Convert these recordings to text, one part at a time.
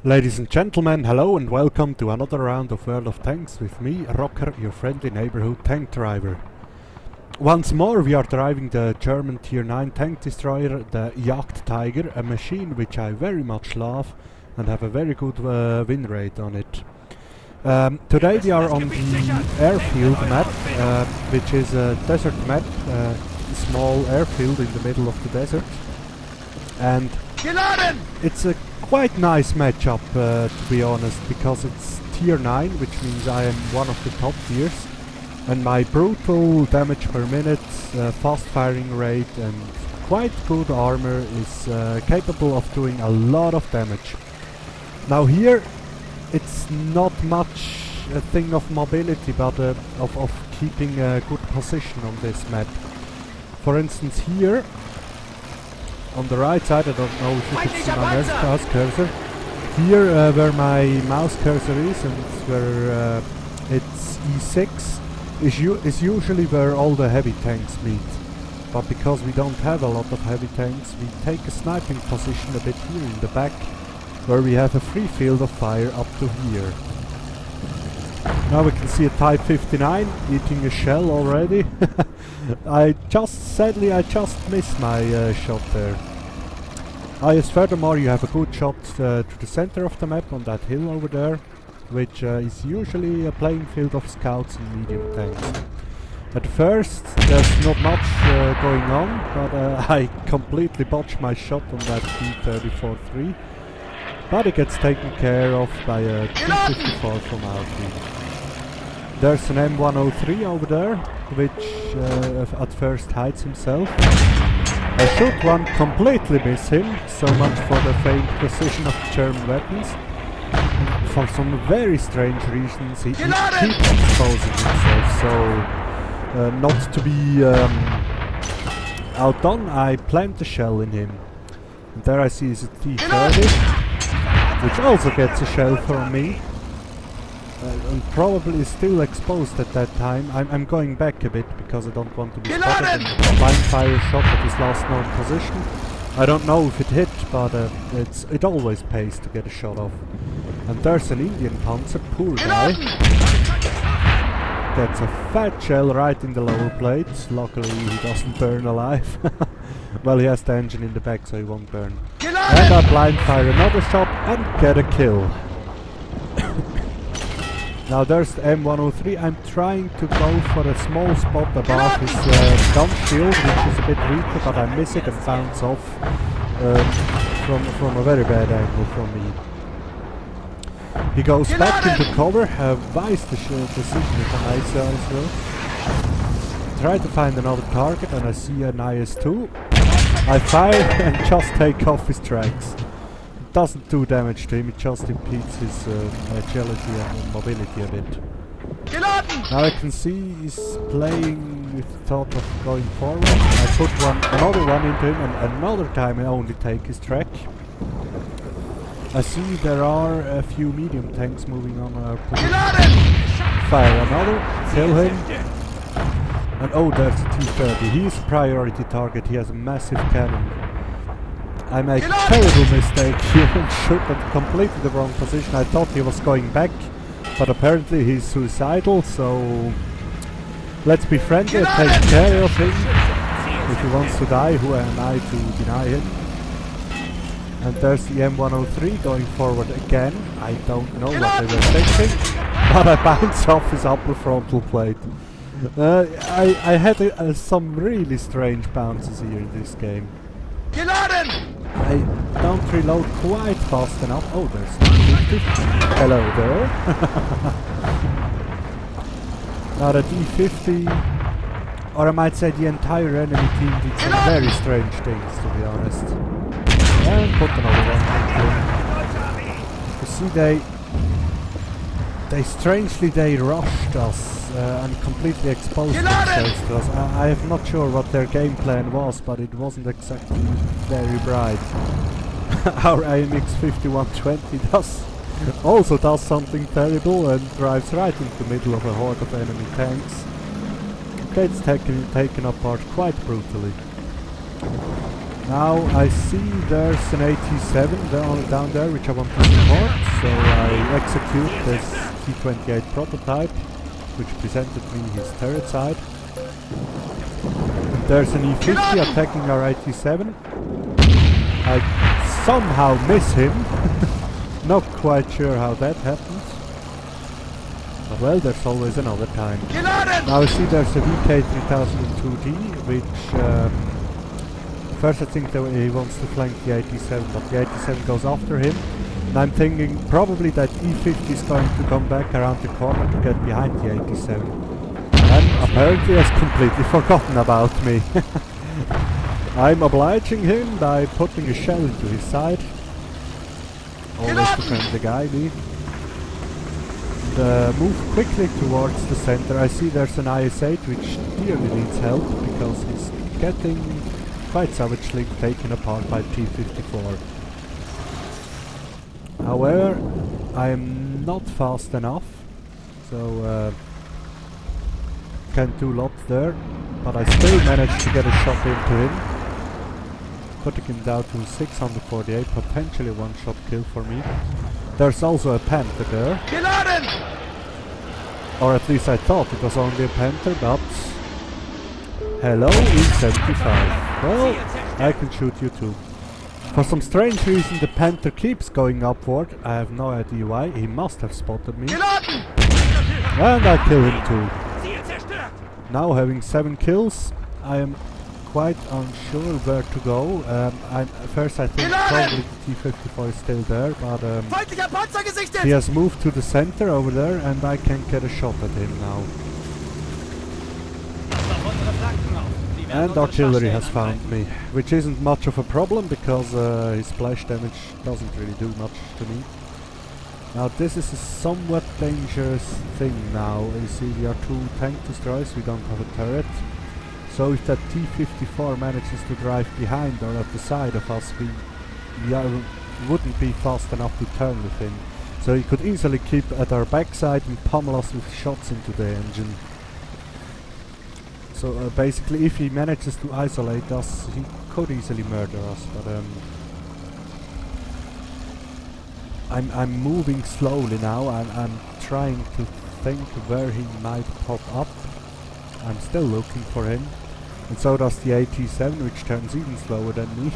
Ladies and gentlemen, hello and welcome to another round of World of Tanks with me, Rocker, your friendly neighborhood tank driver. Once more we are driving the German Tier 9 tank destroyer, the Jagdtiger, a machine which I very much love and have a very good win rate on it. Today we are on the airfield map, which is a desert map, a small airfield in the middle of the desert. And it's a quite nice matchup, to be honest, because it's tier 9, which means I am one of the top tiers, and my brutal damage per minute, fast firing rate and quite good armor is capable of doing a lot of damage. Now here it's not much a thing of mobility, but of keeping a good position on this map. For instance, here on the right side, I don't know if you can see my mouse cursor. Here where my mouse cursor is and where it's E6 is usually where all the heavy tanks meet. But because we don't have a lot of heavy tanks, we take a sniping position a bit here in the back, where we have a free field of fire up to here. Now we can see a Type 59 eating a shell already. Sadly I just missed my shot there. Furthermore, you have a good shot to the center of the map on that hill over there, which is usually a playing field of scouts and medium tanks. At first there's not much going on, but I completely botched my shot on that T-34-3. But it gets taken care of by a T-54 from our team. There's an M103 over there, which at first hides himself. I shoot one, completely miss him, so much for the faint precision of the German weapons. And for some very strange reasons he keeps exposing himself, so not to be outdone, I planted the shell in him. And there I see is a T-30, which also gets a shell from me. And probably is still exposed at that time. I'm going back a bit because I don't want to be spotted and a blind fire shot at his last known position. I don't know if it hit, but it always pays to get a shot off. And there's an Indian Panzer, poor guy. Gets a fat shell right in the lower plate. Luckily he doesn't burn alive. Well, he has the engine in the back, so he won't burn. And I blind fire another shot and get a kill. Now there's the M103. I'm trying to go for a small spot above his gun shield, which is a bit weaker, but I miss it and bounce off from a very bad angle from me. He goes back into cover, wise decision with an ISO. Try to find another target and I see an IS-2. I fire and just take off his tracks. Doesn't do damage to him, it just impedes his agility and mobility a bit. Now I can see he's playing with the thought of going forward. I put another one into him and another time I only take his track. I see there are a few medium tanks moving on our position. Fire another, kill him. And oh, there's a T-30, he's a priority target, he has a massive cannon. I make a terrible mistake here and shoot at completely the wrong position. I thought he was going back, but apparently he's suicidal, so let's be friendly and take care of him. If he wants to die, who am I to deny him? And there's the M103 going forward again. I don't know what they were thinking, but I bounce off his upper frontal plate. I had some really strange bounces here in this game. I don't reload quite fast enough. Oh, there's D50. Hello there. Now the D50, or I might say the entire enemy team, did some very strange things, to be honest. And put another one in. You see, they rushed us and completely exposed themselves to us. I'm not sure what their game plan was, but it wasn't exactly very bright. Our AMX 5120 also does something terrible and drives right into the middle of a horde of enemy tanks. Gets taken apart quite brutally. Now I see there's an 87 down there which I want to support, so I execute this T-28 prototype which presented me his turret side. And there's an E-50 attacking our 87. I somehow miss him, not quite sure how that happens. But well, there's always another time. Now I see there's a VK3002D which first I think that he wants to flank the 87, but the 87 goes after him. And I'm thinking probably that E-50 is going to come back around the corner to get behind the 87. And apparently has completely forgotten about me. I'm obliging him by putting a shell into his side. Always the friendly guy, me. And move quickly towards the center. I see there's an IS-8 which dearly needs help because he's getting quite savagely taken apart by T-54. However, I am not fast enough, so can't do a lot there, but I still managed to get a shot into him, putting him down to 648, potentially one shot kill for me. There's also a Panther there, or at least I thought it was only a Panther, but hello E-75. Well, I can shoot you too. For some strange reason the Panther keeps going upward. I have no idea why. He must have spotted me. And I kill him too. Now having 7 kills, I am quite unsure where to go. First I think probably the T-54 is still there, but he has moved to the center over there and I can't get a shot at him now. And artillery has found me, which isn't much of a problem because his splash damage doesn't really do much to me. Now this is a somewhat dangerous thing now. You see we are 2 tank destroyers, we don't have a turret. So if that T-54 manages to drive behind or at the side of us, we wouldn't be fast enough to turn with him. So he could easily keep at our backside and pummel us with shots into the engine. So basically if he manages to isolate us, he could easily murder us, but I'm moving slowly now, I'm trying to think where he might pop up. I'm still looking for him, and so does the AT-7, which turns even slower than me.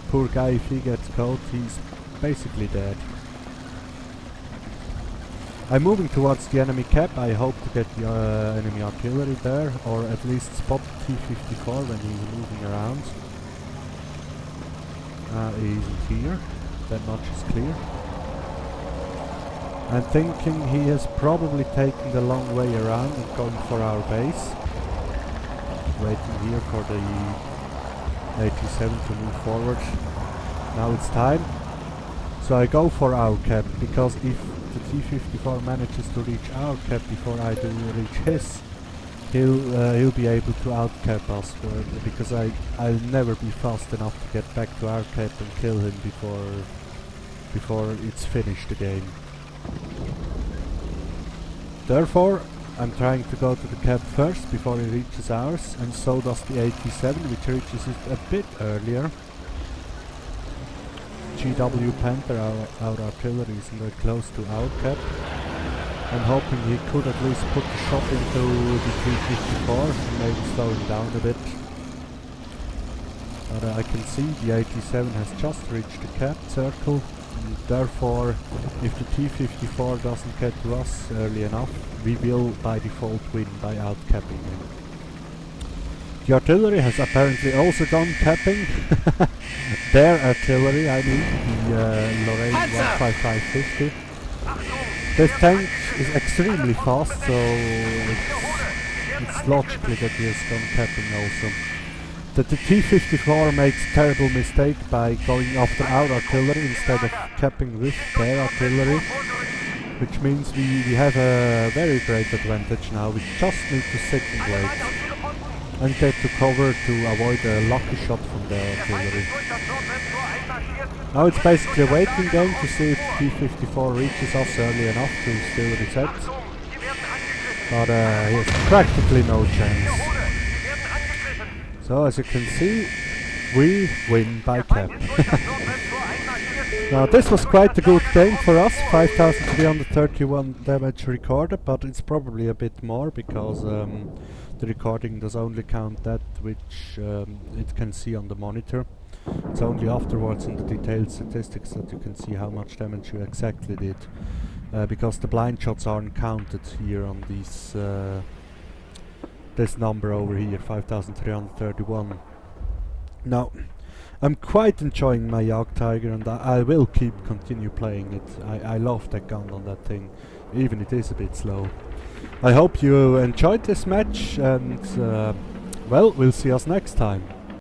Poor guy, if he gets caught, he's basically dead. I'm moving towards the enemy cap. I hope to get the enemy artillery there, or at least spot T-54 when he's moving around. He isn't here, that much is clear. I'm thinking he has probably taken the long way around and going for our base. Waiting here for the AT-7 to move forward. Now it's time. So I go for our cap, because if the T-54 manages to reach our cap before I do reach his, he'll be able to outcap us, because I'll never be fast enough to get back to our cap and kill him before it's finished the game. Therefore, I'm trying to go to the cap first before he reaches ours, and so does the AT-7, which reaches it a bit earlier. GW Panther, our artillery, is very close to our cap. I'm hoping he could at least put the shot into the T-54 and maybe slow him down a bit. But I can see the AT-7 has just reached the cap circle, and therefore if the T-54 doesn't get to us early enough, we will by default win by outcapping him. The artillery has apparently also gone capping. Their artillery, I mean, the Lorraine 15550. This tank is extremely fast, so it's logical that he has gone capping also. The T-54 makes terrible mistake by going after our artillery instead of capping with their artillery, which means we have a very great advantage now. We just need to sit and wait and get to cover to avoid a lucky shot from their artillery. Now it's basically a waiting game to see if T-54 reaches us early enough to still reset, but he has practically no chance. So as you can see, We win by cap. Now this was quite a good game for us, 5331 damage recorded, but it's probably a bit more because the recording does only count that which it can see on the monitor. It's only afterwards in the detailed statistics that you can see how much damage you exactly did, because the blind shots aren't counted here on these this number over here, 5331. Now, I'm quite enjoying my Jagdtiger, and I will continue playing it. I love that gun on that thing, even it is a bit slow. I hope you enjoyed this match, and well, we'll see us next time.